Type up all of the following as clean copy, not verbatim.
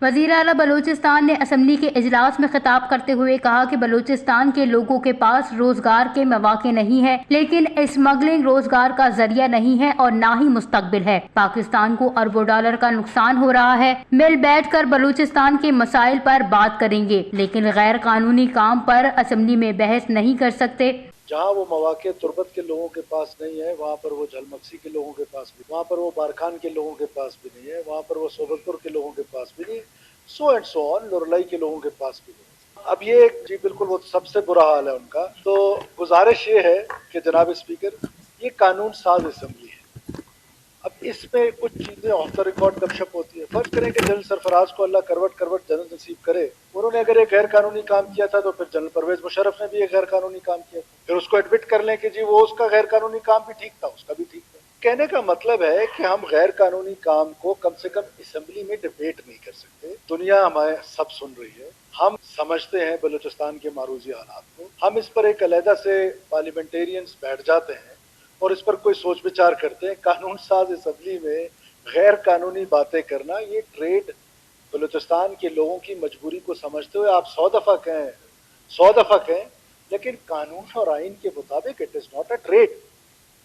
وزیر اعلیٰ بلوچستان نے اسمبلی کے اجلاس میں خطاب کرتے ہوئے کہا کہ بلوچستان کے لوگوں کے پاس روزگار کے مواقع نہیں ہے، لیکن اسمگلنگ روزگار کا ذریعہ نہیں ہے اور نہ ہی مستقبل ہے۔ پاکستان کو اربوں ڈالر کا نقصان ہو رہا ہے۔ مل بیٹھ کر بلوچستان کے مسائل پر بات کریں گے، لیکن غیر قانونی کام پر اسمبلی میں بحث نہیں کر سکتے۔ جہاں وہ مواقع تربت کے لوگوں کے پاس نہیں ہے، وہاں پر وہ جھلمکسی کے لوگوں کے پاس بھی، وہاں پر وہ بارکھان کے لوگوں کے پاس بھی نہیں ہے، وہاں پر وہ صوبت پور کے لوگوں کے پاس بھی نہیں ہے، سو اینڈ سو آن، لورلائی کے لوگوں کے پاس بھی نہیں۔ اب یہ جی بالکل وہ سب سے برا حال ہے ان کا۔ تو گزارش یہ ہے کہ جناب اسپیکر، یہ قانون ساز اسمبلی ہے۔ اب اس میں کچھ چیزیں آف دا ریکارڈ گپ شپ ہوتی ہے۔ فرض کریں کہ جنرل سرفراز کو اللہ کروٹ جنرل نصیب کرے، انہوں نے اگر ایک غیر قانونی کام کیا تھا تو پھر جنرل پرویز مشرف نے بھی ایک غیر قانونی کام کیا تھا، پھر اس کو ایڈمٹ کر لیں کہ جی وہ اس کا غیر قانونی کام بھی ٹھیک تھا، اس کا بھی ٹھیک تھا۔ کہنے کا مطلب ہے کہ ہم غیر قانونی کام کو کم سے کم اسمبلی میں ڈبیٹ نہیں کر سکتے۔ دنیا ہمیں سب سن رہی ہے، ہم سمجھتے ہیں بلوچستان کے معروضی حالات کو، ہم اس پر ایک علیحدہ سے پارلیمنٹیرینز بیٹھ جاتے ہیں اور اس پر کوئی سوچ بچار کرتے ہیں۔ قانون ساز اسمبلی میں غیر قانونی باتیں کرنا، یہ ٹریڈ بلوچستان کے لوگوں کی مجبوری کو سمجھتے ہوئے آپ 100 دفعہ کہیں، لیکن قانون اور آئین کے مطابق it is not a trade.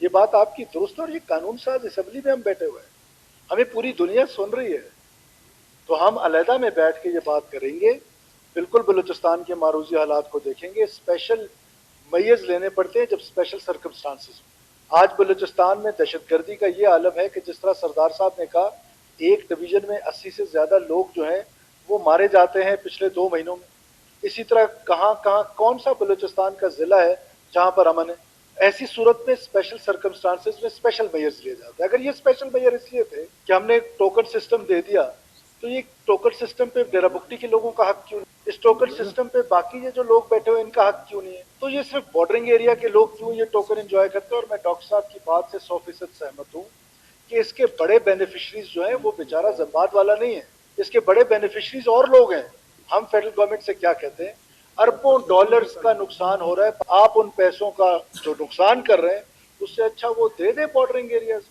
یہ بات آپ کی درست ہے، اور یہ قانون ساز اسمبلی میں ہم بیٹھے ہوئے ہیں، ہمیں پوری دنیا سن رہی ہے، تو ہم علیحدہ میں بیٹھ کے یہ بات کریں گے، بالکل بلوچستان کے معروضی حالات کو دیکھیں گے۔ اسپیشل میئرز لینے پڑتے ہیں جب اسپیشل سرکمسٹانسز۔ آج بلوچستان میں دہشت گردی کا یہ عالم ہے کہ جس طرح سردار صاحب نے کہا، ایک ڈویژن میں 80 سے زیادہ لوگ جو ہیں وہ مارے جاتے ہیں پچھلے 2 مہینوں میں۔ اسی طرح کہاں کون سا بلوچستان کا ضلع ہے جہاں پر امن ہے؟ ایسی صورت میں اسپیشل سرکمسٹانسز میں اسپیشل میئرز لیے جاتے ہیں۔ اگر یہ اسپیشل میئر اس لیے تھے کہ ہم نے ٹوکن سسٹم دے دیا، تو یہ ٹوکن سسٹم پہ ڈیرا بگٹی کے لوگوں کا حق کیوں نہیں؟ اس ٹوکن سسٹم پہ باقی یہ جو لوگ بیٹھے ہوئے ان کا حق کیوں نہیں ہے؟ تو یہ صرف بارڈرنگ ایریا کے لوگ کیوں یہ ٹوکن انجوائے کرتے ہیں؟ اور میں ڈاکٹر صاحب کی بات سے 100% سہمت ہوں کہ اس کے بڑے بینیفیشریز جو ہیں وہ بیچارہ زمباد والا نہیں ہے، اس کے بڑے بینیفیشریز اور لوگ ہیں۔ ہم فیڈرل گورنمنٹ سے کیا کہتے ہیں؟ اربوں ڈالرز کا نقصان ہو رہا ہے، آپ ان پیسوں کا جو نقصان کر رہے ہیں اس سے اچھا وہ دے دیں بارڈرنگ ایریاز۔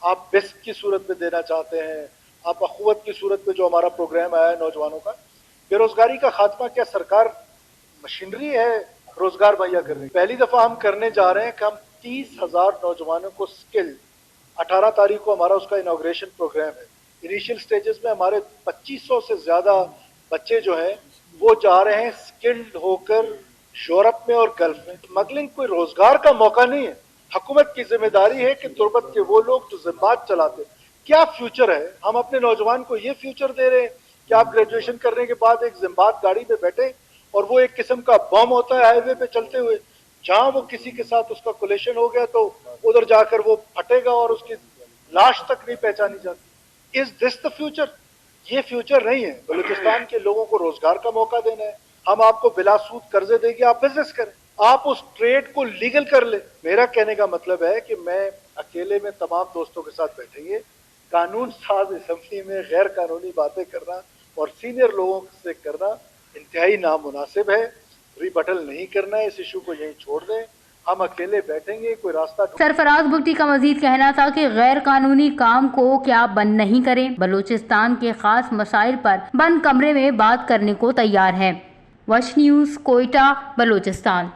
آپ بیسک کی صورت میں دینا چاہتے ہیں، آپ اخوت کی صورت میں جو ہمارا پروگرام آیا ہے نوجوانوں کا، بے روزگاری کا خاتمہ، کیا سرکار مشینری ہے روزگار مہیا کرنے؟ پہلی دفعہ ہم کرنے جا رہے ہیں کہ ہم 30,000 نوجوانوں کو سکل، 18 تاریخ کو ہمارا اس کا انوگریشن پروگرام ہے۔ انیشیل سٹیجز میں ہمارے 2500 سے زیادہ بچے جو ہیں وہ جا رہے ہیں سکلڈ ہو کر یورپ میں اور گلف میں۔ اسمگلنگ کوئی روزگار کا موقع نہیں ہے۔ حکومت کی ذمہ داری ہے کہ تربت کے وہ لوگ جو زمباد چلاتے ہیں، کیا فیوچر ہے؟ ہم اپنے نوجوان کو یہ فیوچر دے رہے ہیں کہ آپ گریجویشن کرنے کے بعد ایک زمباد گاڑی پہ بیٹھے اور وہ ایک قسم کا بم ہوتا ہے ہائی وے پہ چلتے ہوئے، جہاں وہ کسی کے ساتھ اس کا کولیشن ہو گیا تو ادھر جا کر وہ پھٹے گا اور اس کی لاش تک نہیں پہچانی جاتی۔ از دس دا فیوچر؟ یہ فیوچر نہیں ہے۔ بلوچستان کے لوگوں کو روزگار کا موقع دینا ہے، ہم آپ کو بلا سود قرضے دیں گے، آپ بزنس کریں، آپ اس ٹریڈ کو لیگل کر لیں۔ میرا کہنے کا مطلب ہے کہ میں اکیلے میں تمام دوستوں کے ساتھ بیٹھیں گے، قانون ساز اسمبلی میں غیر قانونی باتیں کرنا اور سینئر لوگوں سے کرنا انتہائی نامناسب ہے۔ ریبٹل نہیں کرنا ہے، اس ایشو کو یہیں چھوڑ دیں، ہم اکیلے بیٹھیں گے، کوئی راستہ۔ سرفراز بگٹی کا مزید کہنا تھا کہ غیر قانونی کام کو کیا بند نہیں کریں، بلوچستان کے خاص مسائل پر بند کمرے میں بات کرنے کو تیار ہیں۔ وش نیوز، کوئٹہ، بلوچستان۔